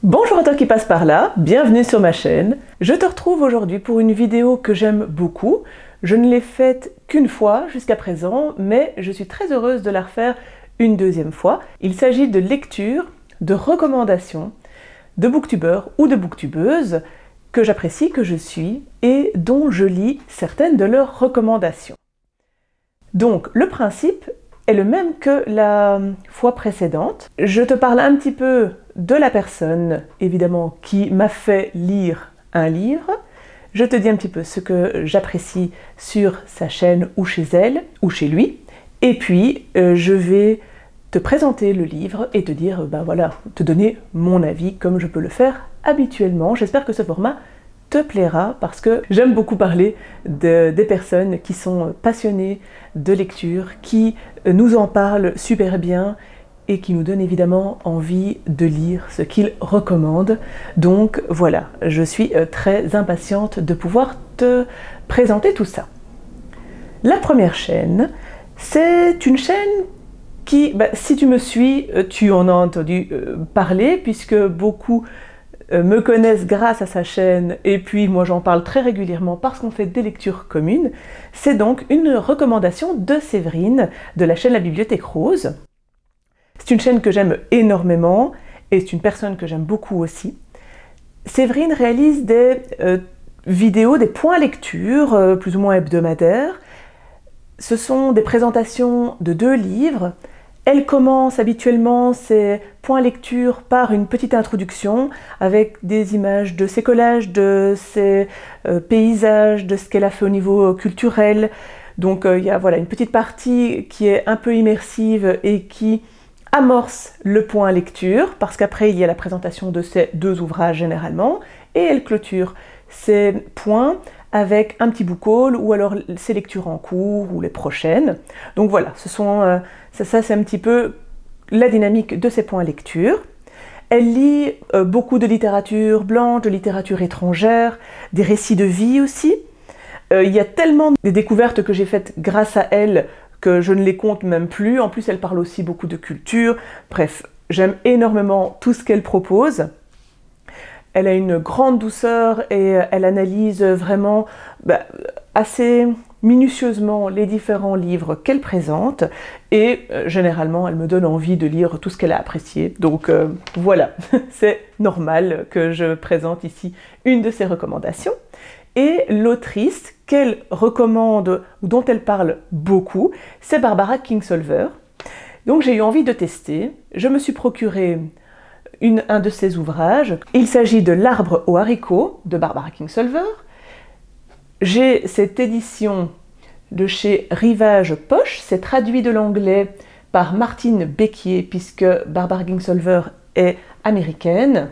Bonjour à toi qui passe par là, bienvenue sur ma chaîne. Je te retrouve aujourd'hui pour une vidéo que j'aime beaucoup. Je ne l'ai faite qu'une fois jusqu'à présent, mais je suis très heureuse de la refaire une deuxième fois. Il s'agit de lecture, de recommandations, de booktubeurs ou de booktubeuses que j'apprécie, que je suis et dont je lis certaines de leurs recommandations. Donc le principe est le même que la fois précédente. Je te parle un petit peu de la personne, évidemment, qui m'a fait lire un livre. Je te dis un petit peu ce que j'apprécie sur sa chaîne ou chez elle ou chez lui. Et puis, je vais te présenter le livre et te dire, voilà, te donner mon avis comme je peux le faire habituellement. J'espère que ce format te plaira parce que j'aime beaucoup parler des personnes qui sont passionnées de lecture, qui nous en parlent super bien et qui nous donnent évidemment envie de lire ce qu'ils recommandent. Donc voilà, je suis très impatiente de pouvoir te présenter tout ça. La première chaîne, c'est une chaîne qui, si tu me suis, tu en as entendu parler puisque beaucoup me connaissent grâce à sa chaîne et puis moi j'en parle très régulièrement parce qu'on fait des lectures communes. C'est donc une recommandation de Séverine de la chaîne La Bibliothèque Rose. C'est une chaîne que j'aime énormément et c'est une personne que j'aime beaucoup aussi. Séverine réalise des vidéos, des points lecture plus ou moins hebdomadaires. Ce sont des présentations de 2 livres. Elle commence habituellement ses points lecture par une petite introduction avec des images de ses collages, de ses paysages, de ce qu'elle a fait au niveau culturel. Donc il y a une petite partie qui est un peu immersive et qui amorce le point lecture, parce qu'après il y a la présentation de ces 2 ouvrages généralement, et elle clôture ces points avec un petit book haul ou alors ses lectures en cours ou les prochaines. Donc voilà, ça c'est un petit peu la dynamique de ces points lecture. Elle lit beaucoup de littérature blanche, de littérature étrangère, des récits de vie aussi. Il y a tellement de découvertes que j'ai faites grâce à elle que je ne les compte même plus. En plus, elle parle aussi beaucoup de culture. Bref, j'aime énormément tout ce qu'elle propose. Elle a une grande douceur et elle analyse vraiment assez minutieusement les différents livres qu'elle présente et généralement elle me donne envie de lire tout ce qu'elle a apprécié. Donc voilà, c'est normal que je présente ici une de ses recommandations. Et l'autrice qu'elle recommande ou dont elle parle beaucoup, c'est Barbara Kingsolver. Donc j'ai eu envie de tester. Je me suis procuré un de ses ouvrages. Il s'agit de L'Arbre aux haricots de Barbara Kingsolver. J'ai cette édition de chez Rivage Poche, c'est traduit de l'anglais par Martine Becquier puisque Barbara Kingsolver est américaine.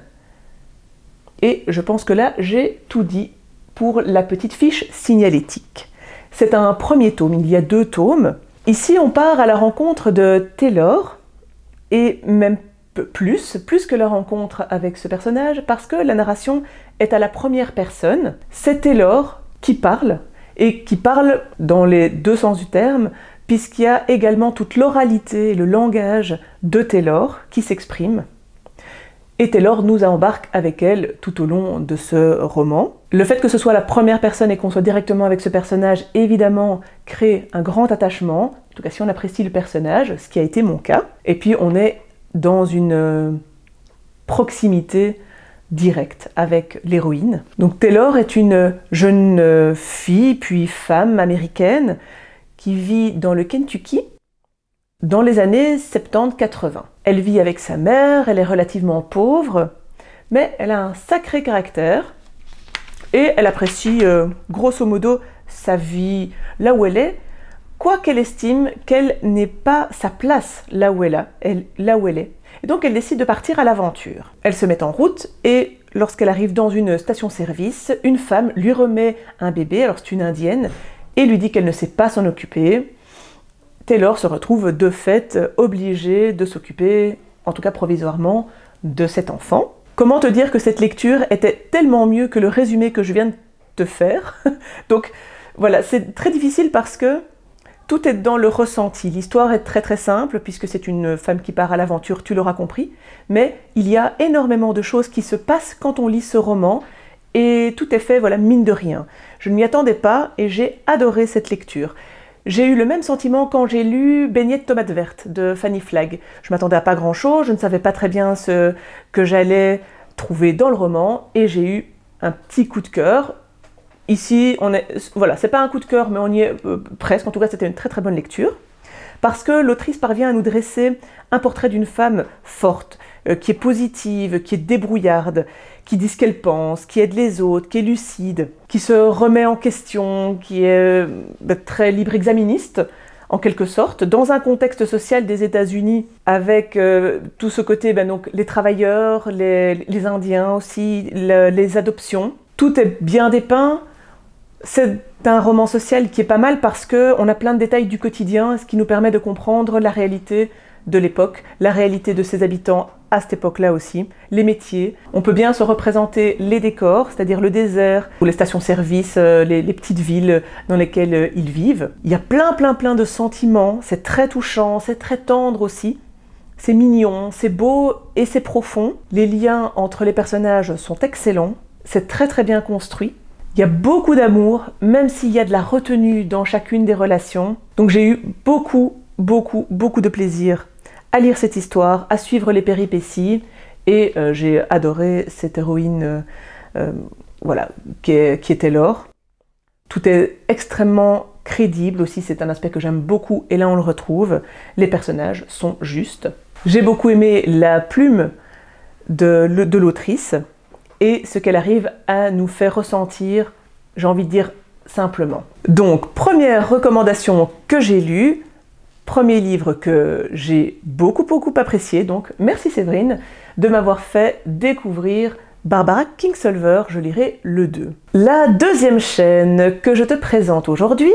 Et je pense que là j'ai tout dit pour la petite fiche signalétique. C'est un premier tome, il y a 2 tomes. Ici on part à la rencontre de Taylor et même plus que la rencontre avec ce personnage parce que la narration est à la première personne. C'est Taylor qui parle et qui parle dans les 2 sens du terme puisqu'il y a également toute l'oralité et le langage de Taylor qui s'exprime. Et Taylor nous embarque avec elle tout au long de ce roman. Le fait que ce soit la première personne et qu'on soit directement avec ce personnage, évidemment, crée un grand attachement, en tout cas si on apprécie le personnage, ce qui a été mon cas. Et puis on est dans une proximité directe avec l'héroïne. Donc Taylor est une jeune fille, puis femme américaine, qui vit dans le Kentucky dans les années 70-80. Elle vit avec sa mère, elle est relativement pauvre, mais elle a un sacré caractère et elle apprécie grosso modo sa vie là où elle est, quoiqu'elle estime qu'elle n'ait pas sa place là où elle est. Et donc elle décide de partir à l'aventure. Elle se met en route et lorsqu'elle arrive dans une station-service, une femme lui remet un bébé, alors c'est une indienne, et lui dit qu'elle ne sait pas s'en occuper. Taylor se retrouve de fait obligée de s'occuper, en tout cas provisoirement, de cet enfant. Comment te dire que cette lecture était tellement mieux que le résumé que je viens de te faire? Donc voilà, c'est très difficile parce que tout est dans le ressenti. L'histoire est très très simple puisque c'est une femme qui part à l'aventure, tu l'auras compris, mais il y a énormément de choses qui se passent quand on lit ce roman et tout est fait, voilà, mine de rien. Je ne m'y attendais pas et j'ai adoré cette lecture. J'ai eu le même sentiment quand j'ai lu Beignets de tomates vertes de Fanny Flagg. Je m'attendais à pas grand chose, je ne savais pas très bien ce que j'allais trouver dans le roman et j'ai eu un petit coup de cœur. Ici, voilà, c'est pas un coup de cœur, mais on y est presque. En tout cas, c'était une très très bonne lecture. Parce que l'autrice parvient à nous dresser un portrait d'une femme forte, qui est positive, qui est débrouillarde, qui dit ce qu'elle pense, qui aide les autres, qui est lucide, qui se remet en question, qui est très libre-exaministe, en quelque sorte, dans un contexte social des États-Unis, avec tout ce côté, donc, les travailleurs, les Indiens aussi, les adoptions. Tout est bien dépeint. C'est un roman social qui est pas mal parce qu'on a plein de détails du quotidien, ce qui nous permet de comprendre la réalité de l'époque, la réalité de ses habitants à cette époque-là aussi, les métiers. On peut bien se représenter les décors, c'est-à-dire le désert, ou les stations-service, les petites villes dans lesquelles ils vivent. Il y a plein de sentiments, c'est très touchant, c'est très tendre aussi. C'est mignon, c'est beau et c'est profond. Les liens entre les personnages sont excellents, c'est très très bien construit. Il y a beaucoup d'amour, même s'il y a de la retenue dans chacune des relations. Donc j'ai eu beaucoup de plaisir à lire cette histoire, à suivre les péripéties, et j'ai adoré cette héroïne voilà, qui était Laure. Tout est extrêmement crédible aussi, c'est un aspect que j'aime beaucoup, et là on le retrouve. Les personnages sont justes. J'ai beaucoup aimé la plume de l'autrice, et ce qu'elle arrive à nous faire ressentir, j'ai envie de dire simplement. Donc, première recommandation que j'ai lue, premier livre que j'ai beaucoup apprécié, donc merci Séverine de m'avoir fait découvrir Barbara Kingsolver, je lirai le 2. La deuxième chaîne que je te présente aujourd'hui,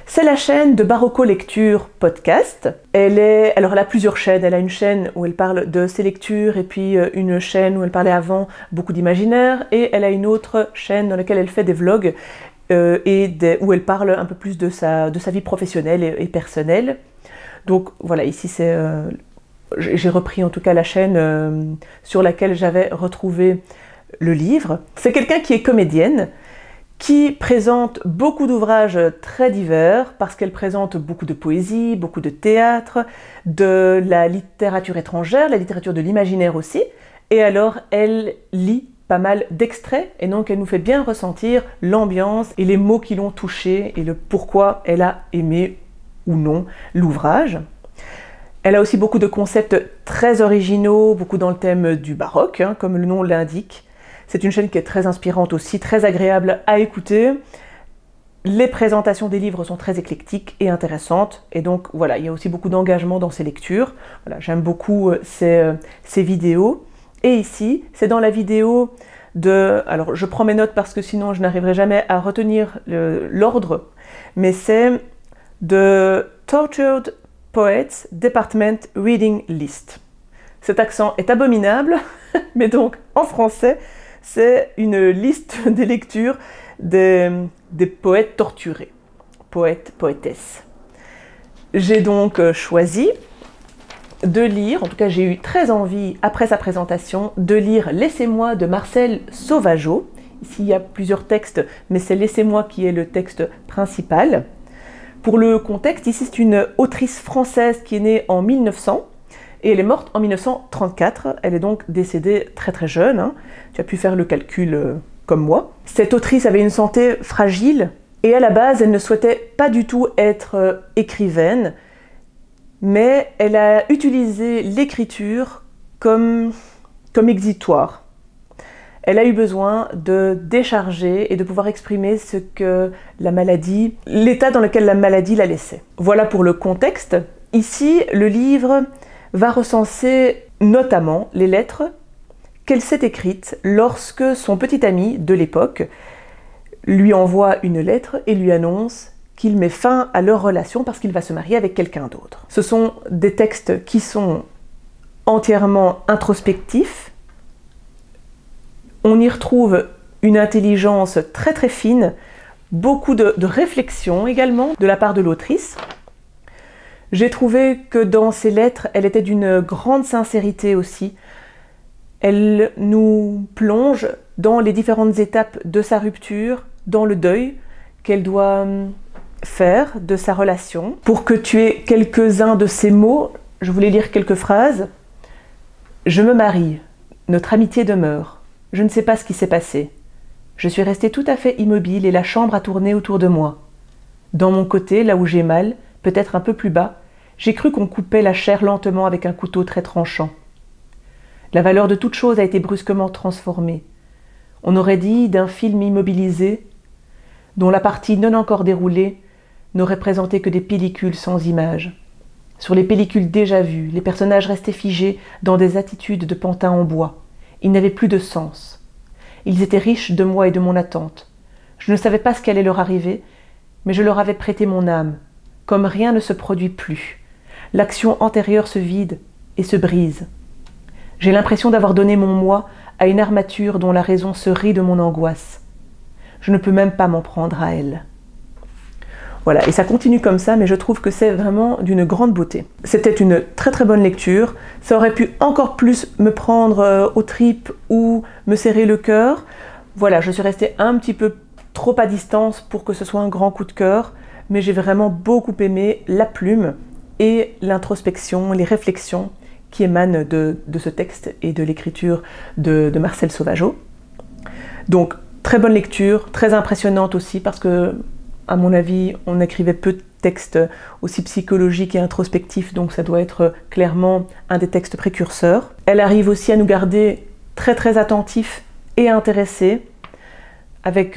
c'est la chaîne de Barocco Lecture Podcast. Alors elle a plusieurs chaînes. Elle a une chaîne où elle parle de ses lectures et puis une chaîne où elle parlait avant beaucoup d'imaginaire, et elle a une autre chaîne dans laquelle elle fait des vlogs où elle parle un peu plus de sa vie professionnelle et personnelle. Donc voilà, ici j'ai repris en tout cas la chaîne sur laquelle j'avais retrouvé le livre. C'est quelqu'un qui est comédienne, qui présente beaucoup d'ouvrages très divers, parce qu'elle présente beaucoup de poésie, beaucoup de théâtre, de la littérature étrangère, la littérature de l'imaginaire aussi, et alors elle lit pas mal d'extraits, et donc elle nous fait bien ressentir l'ambiance et les mots qui l'ont touchée, et le pourquoi elle a aimé ou non l'ouvrage. Elle a aussi beaucoup de concepts très originaux, beaucoup dans le thème du baroque, comme le nom l'indique. C'est une chaîne qui est très inspirante aussi, très agréable à écouter. Les présentations des livres sont très éclectiques et intéressantes. Et donc voilà, il y a aussi beaucoup d'engagement dans ses lectures. Voilà, j'aime beaucoup ces vidéos. Et ici, c'est dans la vidéo de... Alors je prends mes notes parce que sinon je n'arriverai jamais à retenir l'ordre. Mais c'est de Tortured Poets Department Reading List. Cet accent est abominable, mais donc en français, c'est une liste des lectures des poètes torturés, poètes, poétesses. J'ai donc choisi de lire, en tout cas j'ai eu très envie, après sa présentation, de lire Laissez-moi de Marcel Sauvageau. Ici il y a plusieurs textes, mais c'est Laissez-moi qui est le texte principal. Pour le contexte, ici c'est une autrice française qui est née en 1900, et elle est morte en 1934, elle est donc décédée très jeune, Tu as pu faire le calcul comme moi. Cette autrice avait une santé fragile, et à la base, elle ne souhaitait pas du tout être écrivaine, mais elle a utilisé l'écriture comme exutoire. Elle a eu besoin de décharger et de pouvoir exprimer ce que la maladie, l'état dans lequel la maladie la laissait. Voilà pour le contexte. Ici, le livre va recenser notamment les lettres qu'elle s'est écrites lorsque son petit ami de l'époque lui envoie une lettre et lui annonce qu'il met fin à leur relation parce qu'il va se marier avec quelqu'un d'autre. Ce sont des textes qui sont entièrement introspectifs. On y retrouve une intelligence très fine, beaucoup de réflexion également de la part de l'autrice. J'ai trouvé que dans ses lettres, elle était d'une grande sincérité aussi. Elle nous plonge dans les différentes étapes de sa rupture, dans le deuil qu'elle doit faire de sa relation. Pour que tu aies quelques-uns de ces mots, je voulais lire quelques phrases. Je me marie, notre amitié demeure. Je ne sais pas ce qui s'est passé. Je suis restée tout à fait immobile et la chambre a tourné autour de moi. Dans mon côté, là où j'ai mal, peut-être un peu plus bas, j'ai cru qu'on coupait la chair lentement avec un couteau très tranchant. La valeur de toute chose a été brusquement transformée. On aurait dit d'un film immobilisé, dont la partie non encore déroulée n'aurait présenté que des pellicules sans images. Sur les pellicules déjà vues, les personnages restaient figés dans des attitudes de pantin en bois. Ils n'avaient plus de sens. Ils étaient riches de moi et de mon attente. Je ne savais pas ce qu'allait leur arriver, mais je leur avais prêté mon âme. Comme rien ne se produit plus. L'action antérieure se vide et se brise. J'ai l'impression d'avoir donné mon moi à une armature dont la raison se rit de mon angoisse. Je ne peux même pas m'en prendre à elle. Voilà, et ça continue comme ça, mais je trouve que c'est vraiment d'une grande beauté. C'était une très très bonne lecture. Ça aurait pu encore plus me prendre aux tripes ou me serrer le cœur. Voilà, je suis restée un petit peu trop à distance pour que ce soit un grand coup de cœur, mais j'ai vraiment beaucoup aimé la plume et l'introspection, les réflexions qui émanent de ce texte et de l'écriture de Marcel Sauvageau. Donc, très bonne lecture, très impressionnante aussi, parce que, à mon avis, on écrivait peu de textes aussi psychologiques et introspectifs, donc ça doit être clairement un des textes précurseurs. Elle arrive aussi à nous garder très très attentifs et intéressés, avec,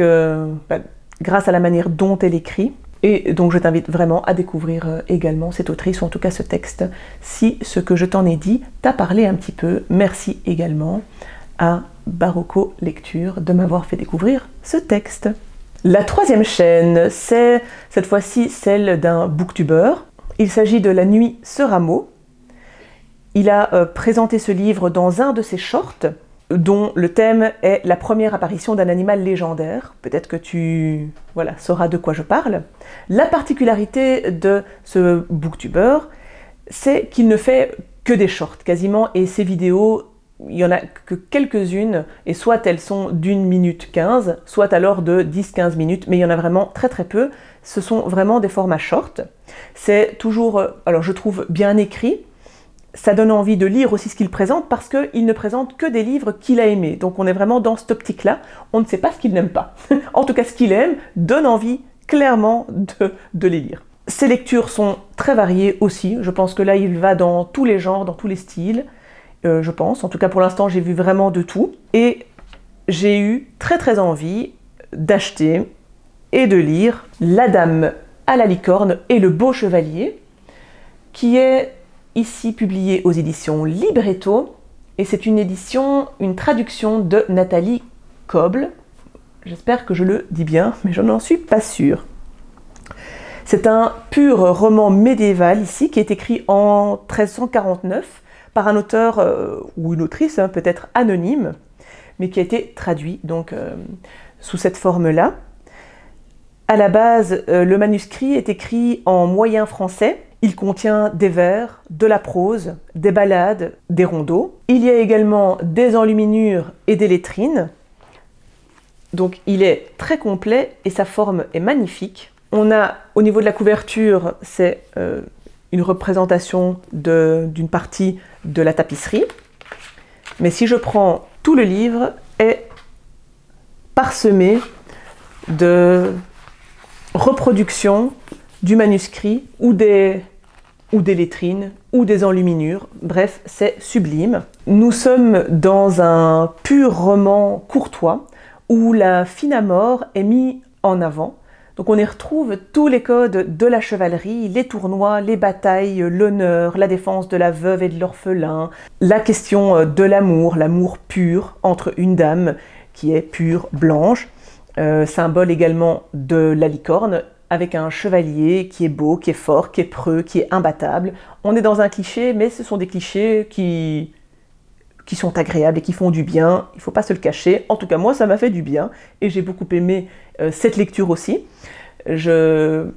grâce à la manière dont elle écrit. Et donc je t'invite vraiment à découvrir également cette autrice, ou en tout cas ce texte, si ce que je t'en ai dit t'a parlé un petit peu. Merci également à Barocco Lecture de m'avoir fait découvrir ce texte. La troisième chaîne, c'est cette fois-ci celle d'un booktubeur. Il s'agit de La Nuit sera mot. Il a présenté ce livre dans un de ses shorts, dont le thème est la première apparition d'un animal légendaire. Peut-être que tu sauras de quoi je parle. La particularité de ce booktuber, c'est qu'il ne fait que des shorts quasiment, et ses vidéos, il n'y en a que quelques-unes, et soit elles sont d'1 minute 15, soit alors de 10-15 minutes, mais il y en a vraiment très très peu. Ce sont vraiment des formats shorts. C'est toujours, alors je trouve, bien écrit. Ça donne envie de lire aussi ce qu'il présente, parce qu'il ne présente que des livres qu'il a aimés. Donc on est vraiment dans cette optique-là. On ne sait pas ce qu'il n'aime pas. En tout cas, ce qu'il aime donne envie clairement de les lire. Ses lectures sont très variées aussi. Je pense que là, il va dans tous les genres, dans tous les styles. Je pense. En tout cas, pour l'instant, j'ai vu vraiment de tout. Et j'ai eu très très envie d'acheter et de lire La Dame à la licorne et le beau chevalier, qui est ici publié aux éditions Libretto, et c'est une édition, une traduction de Nathalie Koble. J'espère que je le dis bien, mais je n'en suis pas sûre. C'est un pur roman médiéval ici, qui est écrit en 1349 par un auteur ou une autrice, peut-être anonyme, mais qui a été traduit donc sous cette forme-là. À la base, le manuscrit est écrit en moyen français. Il contient des vers, de la prose, des ballades, des rondeaux. Il y a également des enluminures et des lettrines. Donc il est très complet et sa forme est magnifique. On a, au niveau de la couverture, c'est une représentation d'une partie de la tapisserie. Mais si je prends tout le livre, est parsemé de reproductions du manuscrit ou des lettrines ou des enluminures. Bref, c'est sublime. Nous sommes dans un pur roman courtois où la fine amour est mise en avant. Donc on y retrouve tous les codes de la chevalerie, les tournois, les batailles, l'honneur, la défense de la veuve et de l'orphelin, la question de l'amour, l'amour pur entre une dame qui est pure, blanche, symbole également de la licorne, avec un chevalier qui est beau, qui est fort, qui est preux, qui est imbattable. On est dans un cliché, mais ce sont des clichés qui sont agréables et qui font du bien. Il ne faut pas se le cacher. En tout cas, moi, ça m'a fait du bien et j'ai beaucoup aimé cette lecture aussi. Je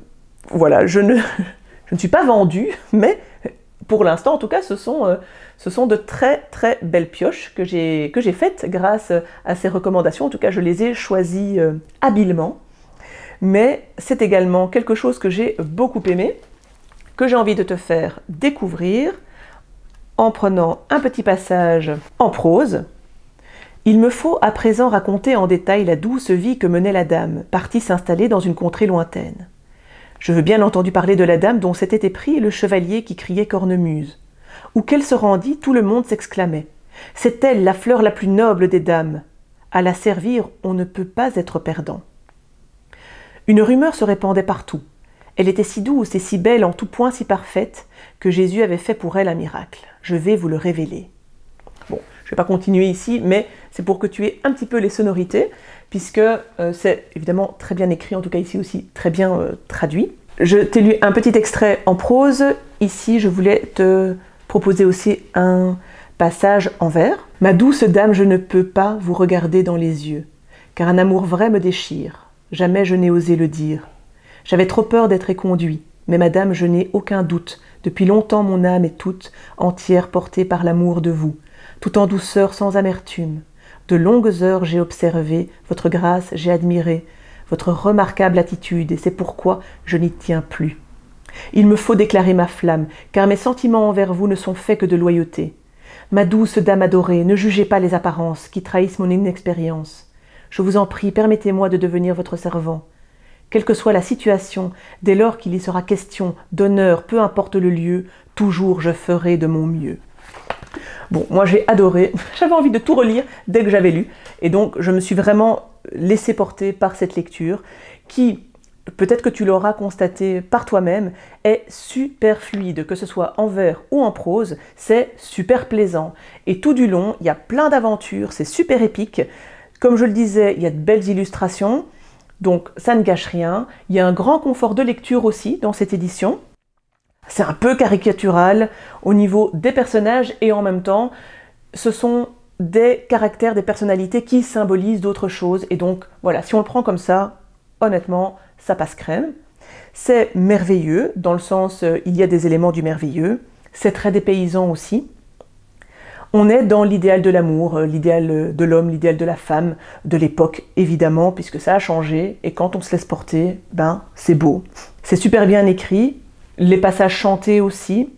Je ne suis pas vendue, mais pour l'instant, en tout cas, ce sont de très très belles pioches que j'ai faites grâce à ces recommandations. En tout cas, je les ai choisies habilement. Mais c'est également quelque chose que j'ai beaucoup aimé, que j'ai envie de te faire découvrir en prenant un petit passage en prose. Il me faut à présent raconter en détail la douce vie que menait la dame, partie s'installer dans une contrée lointaine. Je veux bien entendu parler de la dame dont s'était épris le chevalier qui criait cornemuse. Où qu'elle se rendit, tout le monde s'exclamait. C'est elle, la fleur la plus noble des dames. À la servir, on ne peut pas être perdant. Une rumeur se répandait partout. Elle était si douce et si belle, en tout point si parfaite, que Jésus avait fait pour elle un miracle. Je vais vous le révéler. Bon, je ne vais pas continuer ici, mais c'est pour que tu aies un petit peu les sonorités, puisque c'est évidemment très bien écrit, en tout cas ici aussi très bien traduit. Je t'ai lu un petit extrait en prose. Ici, je voulais te proposer aussi un passage en vers. « Ma douce dame, je ne peux pas vous regarder dans les yeux, car un amour vrai me déchire. Jamais je n'ai osé le dire. J'avais trop peur d'être éconduit, mais madame, je n'ai aucun doute. Depuis longtemps, mon âme est toute entière portée par l'amour de vous, tout en douceur sans amertume. De longues heures j'ai observé, votre grâce j'ai admiré, votre remarquable attitude, et c'est pourquoi je n'y tiens plus. Il me faut déclarer ma flamme, car mes sentiments envers vous ne sont faits que de loyauté. Ma douce dame adorée, ne jugez pas les apparences qui trahissent mon inexpérience. Je vous en prie, permettez-moi de devenir votre servant. Quelle que soit la situation, dès lors qu'il y sera question d'honneur, peu importe le lieu, toujours je ferai de mon mieux. » Bon, moi j'ai adoré, j'avais envie de tout relire dès que j'avais lu, et donc je me suis vraiment laissée porter par cette lecture, qui, peut-être que tu l'auras constaté par toi-même, est super fluide, que ce soit en vers ou en prose, c'est super plaisant. Et tout du long, il y a plein d'aventures, c'est super épique. Comme je le disais, il y a de belles illustrations, donc ça ne gâche rien. Il y a un grand confort de lecture aussi dans cette édition. C'est un peu caricatural au niveau des personnages et en même temps, ce sont des caractères, des personnalités qui symbolisent d'autres choses. Et donc voilà, si on le prend comme ça, honnêtement, ça passe crème. C'est merveilleux, dans le sens, il y a des éléments du merveilleux. C'est très dépaysant aussi. On est dans l'idéal de l'amour, l'idéal de l'homme, l'idéal de la femme, de l'époque évidemment, puisque ça a changé, et quand on se laisse porter, ben c'est beau. C'est super bien écrit, les passages chantés aussi,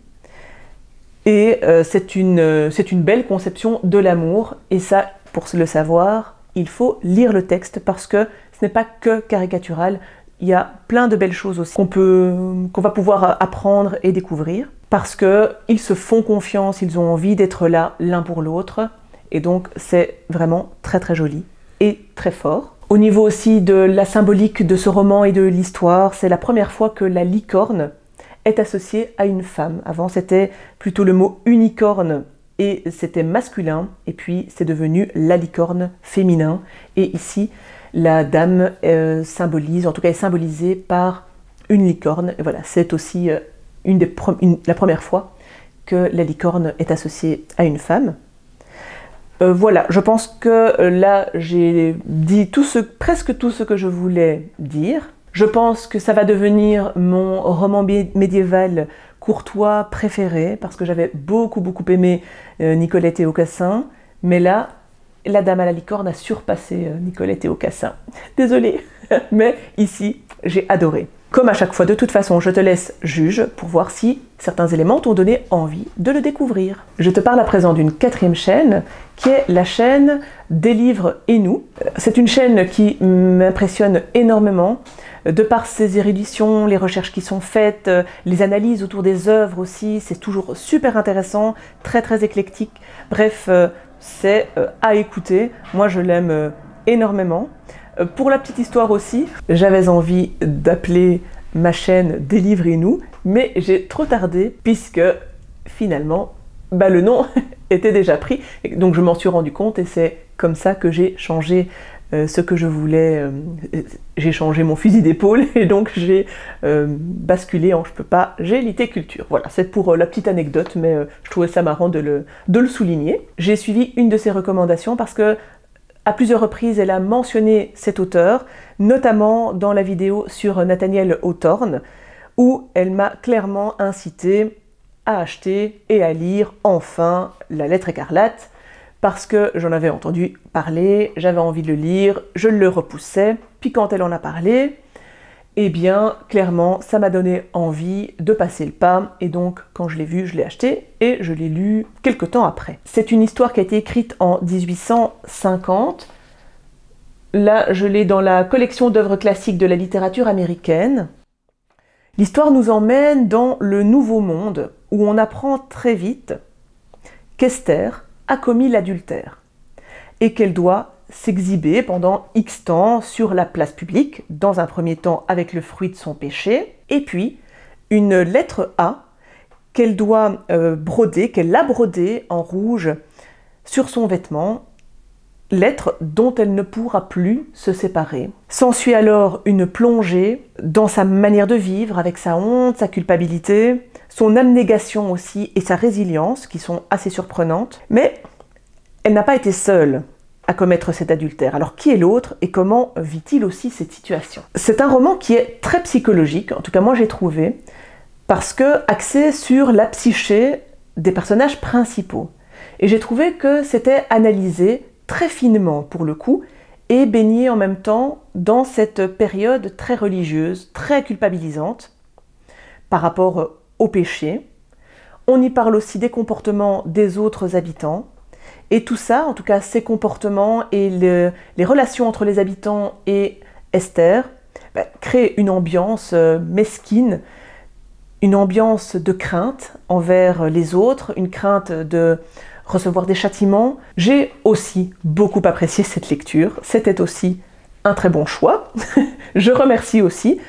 et c'est une belle conception de l'amour, et ça, pour le savoir, il faut lire le texte, parce que ce n'est pas que caricatural, il y a plein de belles choses aussi qu'on va pouvoir apprendre et découvrir. Parce qu'ils se font confiance, ils ont envie d'être là l'un pour l'autre, et donc c'est vraiment très très joli et très fort. Au niveau aussi de la symbolique de ce roman et de l'histoire, c'est la première fois que la licorne est associée à une femme. Avant c'était plutôt le mot unicorne et c'était masculin, et puis c'est devenu la licorne féminin, et ici la dame symbolise, en tout cas est symbolisée par une licorne, et voilà, c'est aussi la première fois que la licorne est associée à une femme. Voilà, je pense que là j'ai dit presque tout ce que je voulais dire. Je pense que ça va devenir mon roman médiéval courtois préféré, parce que j'avais beaucoup aimé Nicolette et Aucassin, mais là, la dame à la licorne a surpassé Nicolette et Aucassin. Désolée, mais ici, j'ai adoré. Comme à chaque fois, de toute façon, je te laisse juge pour voir si certains éléments t'ont donné envie de le découvrir. Je te parle à présent d'une quatrième chaîne, qui est la chaîne Des livres et nous. C'est une chaîne qui m'impressionne énormément, de par ses éruditions, les recherches qui sont faites, les analyses autour des œuvres aussi, c'est toujours super intéressant, très éclectique. Bref, c'est à écouter. Moi, je l'aime énormément. Pour la petite histoire aussi, j'avais envie d'appeler ma chaîne Des livres et nous, mais j'ai trop tardé puisque finalement, le nom était déjà pris. Donc je m'en suis rendu compte et c'est comme ça que j'ai changé ce que je voulais. J'ai changé mon fusil d'épaule et donc j'ai basculé en je peux pas, j'ai littéculture. Voilà, c'est pour la petite anecdote, mais je trouvais ça marrant de le souligner. J'ai suivi une de ses recommandations parce que à plusieurs reprises, elle a mentionné cet auteur, notamment dans la vidéo sur Nathaniel Hawthorne, où elle m'a clairement incité à acheter et à lire enfin La Lettre écarlate, parce que j'en avais entendu parler, j'avais envie de le lire, je le repoussais, puis quand elle en a parlé, eh bien, clairement, ça m'a donné envie de passer le pas, et donc, quand je l'ai vu, je l'ai acheté, et je l'ai lu quelque temps après. C'est une histoire qui a été écrite en 1850. Là, je l'ai dans la collection d'œuvres classiques de la littérature américaine. L'histoire nous emmène dans le Nouveau Monde, où on apprend très vite qu'Esther a commis l'adultère et qu'elle doit s'exhiber pendant X temps sur la place publique, dans un premier temps avec le fruit de son péché, et puis une lettre A qu'elle doit broder, qu'elle a brodée en rouge sur son vêtement, lettre dont elle ne pourra plus se séparer. S'ensuit alors une plongée dans sa manière de vivre, avec sa honte, sa culpabilité, son abnégation aussi et sa résilience, qui sont assez surprenantes. Mais elle n'a pas été seule à commettre cet adultère. Alors qui est l'autre et comment vit-il aussi cette situation? C'est un roman qui est très psychologique, en tout cas moi j'ai trouvé, parce que axé sur la psyché des personnages principaux. Et j'ai trouvé que c'était analysé très finement pour le coup, et baigné en même temps dans cette période très religieuse, très culpabilisante par rapport au péché. On y parle aussi des comportements des autres habitants, et tout ça, en tout cas ces comportements et les relations entre les habitants et Esther, créent une ambiance mesquine, une ambiance de crainte envers les autres, une crainte de recevoir des châtiments. J'ai aussi beaucoup apprécié cette lecture, c'était aussi un très bon choix. Je remercie aussi,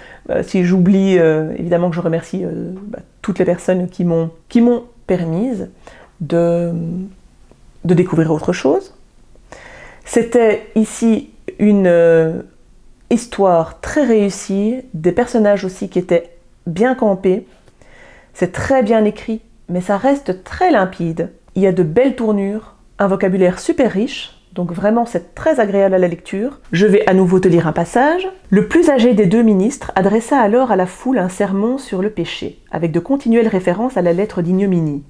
si j'oublie, évidemment que je remercie toutes les personnes qui m'ont permise de découvrir autre chose. C'était ici une histoire très réussie, des personnages aussi qui étaient bien campés. C'est très bien écrit, mais ça reste très limpide. Il y a de belles tournures, un vocabulaire super riche, donc vraiment c'est très agréable à la lecture. Je vais à nouveau te lire un passage. Le plus âgé des deux ministres adressa alors à la foule un sermon sur le péché, avec de continuelles références à la lettre d'ignominie.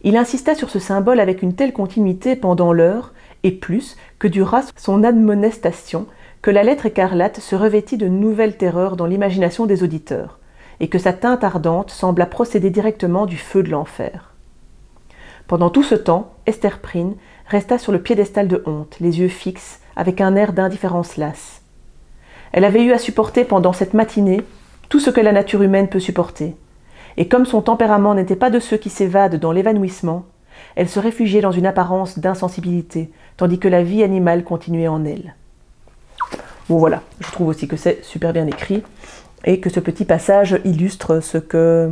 Il insista sur ce symbole avec une telle continuité pendant l'heure, et plus, que dura son admonestation, que la lettre écarlate se revêtit de nouvelles terreurs dans l'imagination des auditeurs, et que sa teinte ardente sembla procéder directement du feu de l'enfer. Pendant tout ce temps, Esther Prynne resta sur le piédestal de honte, les yeux fixes, avec un air d'indifférence lasse. Elle avait eu à supporter pendant cette matinée tout ce que la nature humaine peut supporter, et comme son tempérament n'était pas de ceux qui s'évadent dans l'évanouissement, elle se réfugiait dans une apparence d'insensibilité, tandis que la vie animale continuait en elle. Bon voilà, je trouve aussi que c'est super bien écrit, et que ce petit passage illustre ce que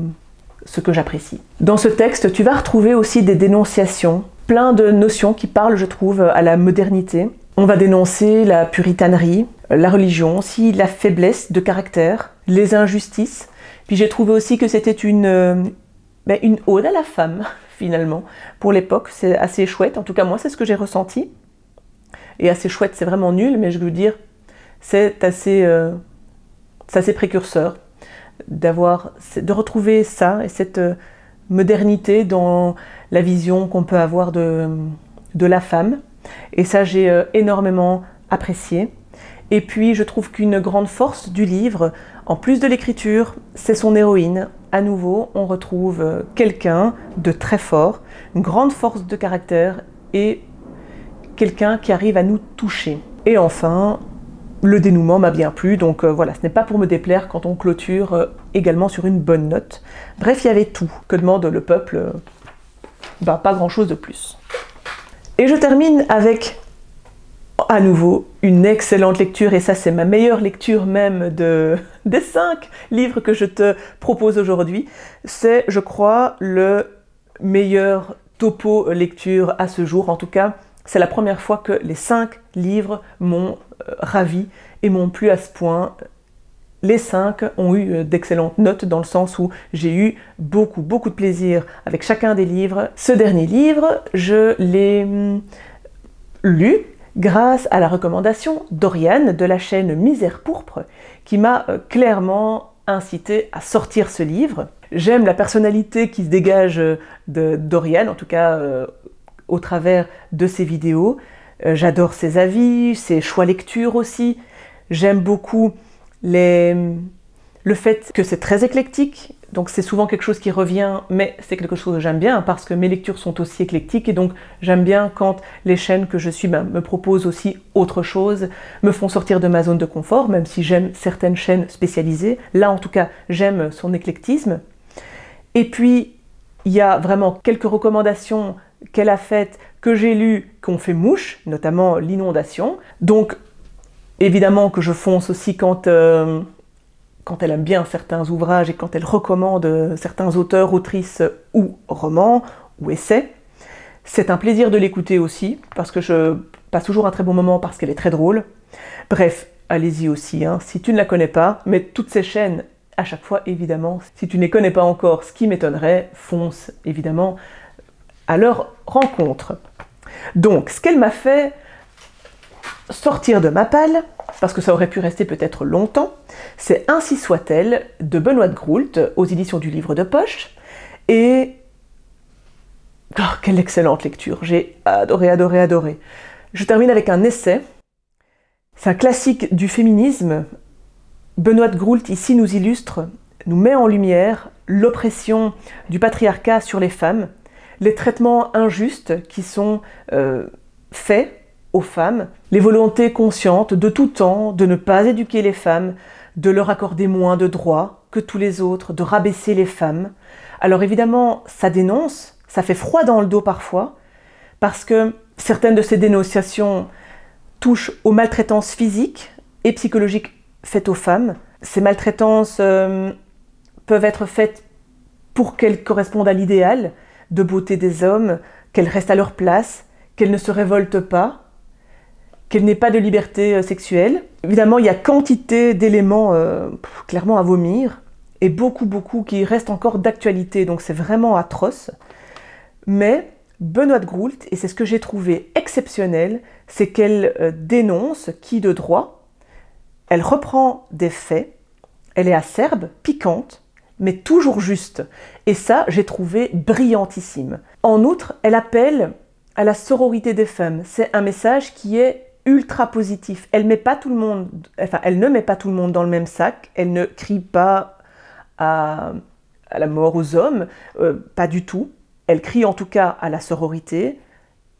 j'apprécie. Dans ce texte, tu vas retrouver aussi des dénonciations, plein de notions qui parlent, je trouve, à la modernité. On va dénoncer la puritanerie, la religion aussi, la faiblesse de caractère, les injustices. Puis j'ai trouvé aussi que c'était une ode à la femme, finalement. Pour l'époque, c'est assez chouette. En tout cas, moi, c'est ce que j'ai ressenti. Et assez chouette, c'est vraiment nul, mais je veux dire, c'est assez précurseur de retrouver ça et cette modernité dans la vision qu'on peut avoir de la femme. Et ça, j'ai énormément apprécié. Et puis, je trouve qu'une grande force du livre, en plus de l'écriture, c'est son héroïne. À nouveau, on retrouve quelqu'un de très fort, une grande force de caractère et quelqu'un qui arrive à nous toucher. Et enfin, le dénouement m'a bien plu, donc voilà, ce n'est pas pour me déplaire quand on clôture également sur une bonne note. Bref, il y avait tout. Que demande le peuple? Pas grand-chose de plus. Et je termine avec, à nouveau, une excellente lecture, et ça c'est ma meilleure lecture même des 5 livres que je te propose aujourd'hui. C'est, je crois, le meilleur topo lecture à ce jour, en tout cas. C'est la première fois que les 5 livres m'ont ravi et m'ont plu à ce point. Les 5 ont eu d'excellentes notes dans le sens où j'ai eu beaucoup de plaisir avec chacun des livres. Ce dernier livre, je l'ai lu grâce à la recommandation d'Oriane de la chaîne Misère Pourpre qui m'a clairement incité à sortir ce livre. J'aime la personnalité qui se dégage d'Oriane, en tout cas au travers de ses vidéos. J'adore ses avis, ses choix lecture aussi. J'aime beaucoup le fait que c'est très éclectique, donc c'est souvent quelque chose qui revient, mais c'est quelque chose que j'aime bien parce que mes lectures sont aussi éclectiques et donc j'aime bien quand les chaînes que je suis me proposent aussi autre chose, me font sortir de ma zone de confort, même si j'aime certaines chaînes spécialisées. Là en tout cas, j'aime son éclectisme. Et puis, il y a vraiment quelques recommandations qu'elle a faites, que j'ai lues, qui ont fait mouche, notamment l'inondation. Donc, évidemment que je fonce aussi quand elle aime bien certains ouvrages et quand elle recommande certains auteurs, autrices ou romans ou essais. C'est un plaisir de l'écouter aussi, parce que je passe toujours un très bon moment parce qu'elle est très drôle. Bref, allez-y aussi, hein, si tu ne la connais pas, mais toutes ces chaînes, à chaque fois, évidemment, si tu ne les connais pas encore, ce qui m'étonnerait, fonce, évidemment, à leur rencontre. Donc, ce qu'elle m'a fait sortir de ma palle, parce que ça aurait pu rester peut-être longtemps, c'est Ainsi soit-elle de Benoît de Groult aux éditions du Livre de Poche. Et oh, quelle excellente lecture, j'ai adoré, adoré, adoré. Je termine avec un essai. C'est un classique du féminisme. Benoît de Groult ici nous illustre, nous met en lumière l'oppression du patriarcat sur les femmes, les traitements injustes qui sont faits aux femmes, les volontés conscientes de tout temps de ne pas éduquer les femmes, de leur accorder moins de droits que tous les autres, de rabaisser les femmes. Alors évidemment, ça dénonce, ça fait froid dans le dos parfois, parce que certaines de ces dénonciations touchent aux maltraitances physiques et psychologiques faites aux femmes. Ces maltraitances peuvent être faites pour qu'elles correspondent à l'idéal de beauté des hommes, qu'elles restent à leur place, qu'elles ne se révoltent pas, qu'elles n'aient pas de liberté sexuelle. Évidemment, il y a quantité d'éléments clairement à vomir, et beaucoup qui restent encore d'actualité, donc c'est vraiment atroce. Mais Benoît de Groult, et c'est ce que j'ai trouvé exceptionnel, c'est qu'elle dénonce qui de droit, elle reprend des faits, elle est acerbe, piquante, mais toujours juste. Et ça, j'ai trouvé brillantissime. En outre, elle appelle à la sororité des femmes. C'est un message qui est ultra positif. Elle ne met pas tout le monde dans le même sac, elle ne crie pas à la mort aux hommes, pas du tout. Elle crie en tout cas à la sororité,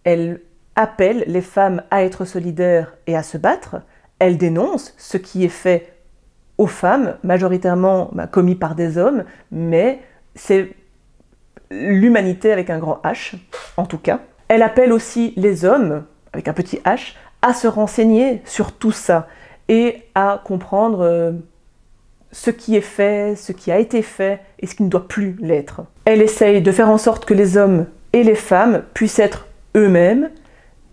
elle appelle les femmes à être solidaires et à se battre, elle dénonce ce qui est fait aux femmes, majoritairement commis par des hommes, mais c'est l'humanité avec un grand H, en tout cas. Elle appelle aussi les hommes, avec un petit H, à se renseigner sur tout ça et à comprendre ce qui est fait, ce qui a été fait et ce qui ne doit plus l'être. Elle essaye de faire en sorte que les hommes et les femmes puissent être eux-mêmes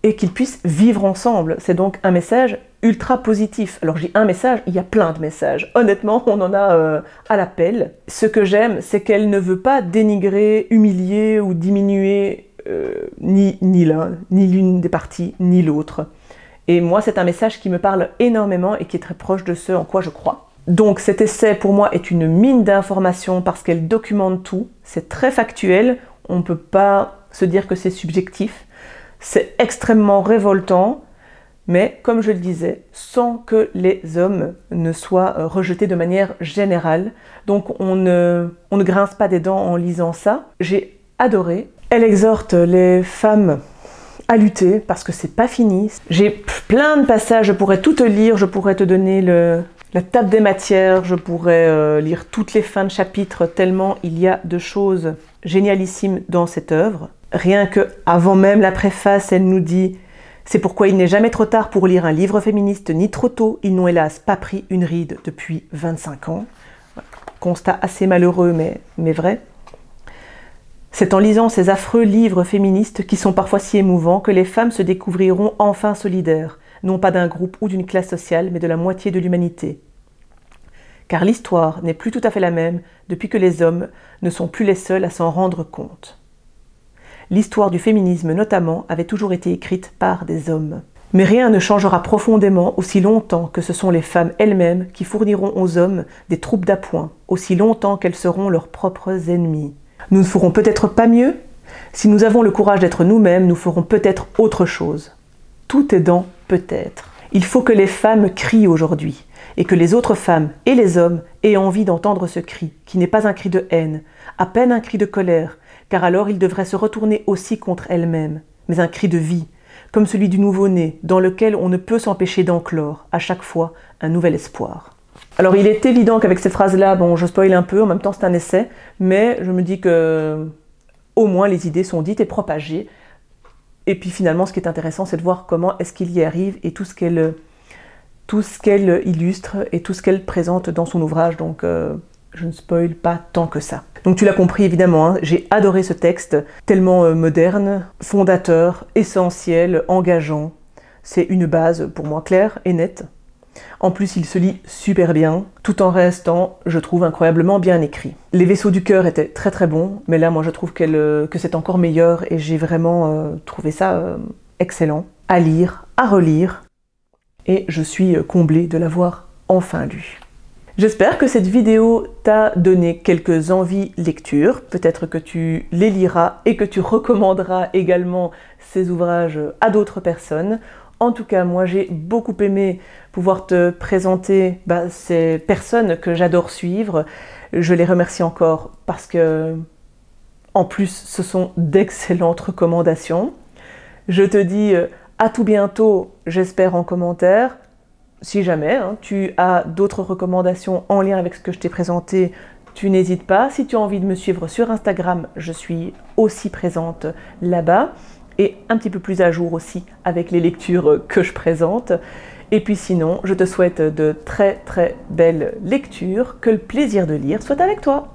et qu'ils puissent vivre ensemble. C'est donc un message ultra positif. Alors j'ai un message, il y a plein de messages. Honnêtement, on en a à l'appel. Ce que j'aime, c'est qu'elle ne veut pas dénigrer, humilier ou diminuer ni l'un, ni l'une des parties, ni l'autre. Et moi, c'est un message qui me parle énormément et qui est très proche de ce en quoi je crois. Donc cet essai, pour moi, est une mine d'informations parce qu'elle documente tout. C'est très factuel, on ne peut pas se dire que c'est subjectif. C'est extrêmement révoltant, mais comme je le disais, sans que les hommes ne soient rejetés de manière générale. Donc on ne grince pas des dents en lisant ça. J'ai adoré. Elle exhorte les femmes à lutter parce que c'est pas fini. J'ai plein de passages, je pourrais tout te lire, je pourrais te donner la table des matières, je pourrais lire toutes les fins de chapitres tellement il y a de choses génialissimes dans cette œuvre. Rien que avant même la préface, elle nous dit « C'est pourquoi il n'est jamais trop tard pour lire un livre féministe, ni trop tôt, ils n'ont hélas pas pris une ride depuis 25 ans. » Constat assez malheureux, mais vrai. C'est en lisant ces affreux livres féministes qui sont parfois si émouvants que les femmes se découvriront enfin solidaires, non pas d'un groupe ou d'une classe sociale, mais de la moitié de l'humanité. Car l'histoire n'est plus tout à fait la même depuis que les hommes ne sont plus les seuls à s'en rendre compte. L'histoire du féminisme notamment avait toujours été écrite par des hommes. Mais rien ne changera profondément aussi longtemps que ce sont les femmes elles-mêmes qui fourniront aux hommes des troupes d'appoint, aussi longtemps qu'elles seront leurs propres ennemis. Nous ne ferons peut-être pas mieux. Si nous avons le courage d'être nous-mêmes, nous ferons peut-être autre chose. Tout est dans peut-être. Il faut que les femmes crient aujourd'hui, et que les autres femmes et les hommes aient envie d'entendre ce cri, qui n'est pas un cri de haine, à peine un cri de colère, car alors ils devraient se retourner aussi contre elles-mêmes, mais un cri de vie, comme celui du nouveau-né, dans lequel on ne peut s'empêcher d'enclore, à chaque fois, un nouvel espoir. Alors il est évident qu'avec ces phrases-là, bon, je spoil un peu, en même temps c'est un essai, mais je me dis que au moins les idées sont dites et propagées. Et puis finalement, ce qui est intéressant, c'est de voir comment est-ce qu'il y arrive et tout ce qu'elle illustre et tout ce qu'elle présente dans son ouvrage. Donc je ne spoil pas tant que ça. Donc tu l'as compris évidemment, hein, j'ai adoré ce texte, tellement moderne, fondateur, essentiel, engageant. C'est une base pour moi claire et nette. En plus, il se lit super bien, tout en restant, je trouve, incroyablement bien écrit. Les vaisseaux du cœur étaient très très bons, mais là, moi, je trouve que c'est encore meilleur et j'ai vraiment trouvé ça excellent à lire, à relire, et je suis comblée de l'avoir enfin lu. J'espère que cette vidéo t'a donné quelques envies lecture. Peut-être que tu les liras et que tu recommanderas également ces ouvrages à d'autres personnes. En tout cas, moi j'ai beaucoup aimé pouvoir te présenter ces personnes que j'adore suivre. Je les remercie encore parce que, en plus, ce sont d'excellentes recommandations. Je te dis à tout bientôt, j'espère en commentaire. Si jamais tu as d'autres recommandations en lien avec ce que je t'ai présenté, tu n'hésites pas. Si tu as envie de me suivre sur Instagram, je suis aussi présente là-bas. Et un petit peu plus à jour aussi avec les lectures que je présente. Et puis sinon, je te souhaite de très très belles lectures, que le plaisir de lire soit avec toi.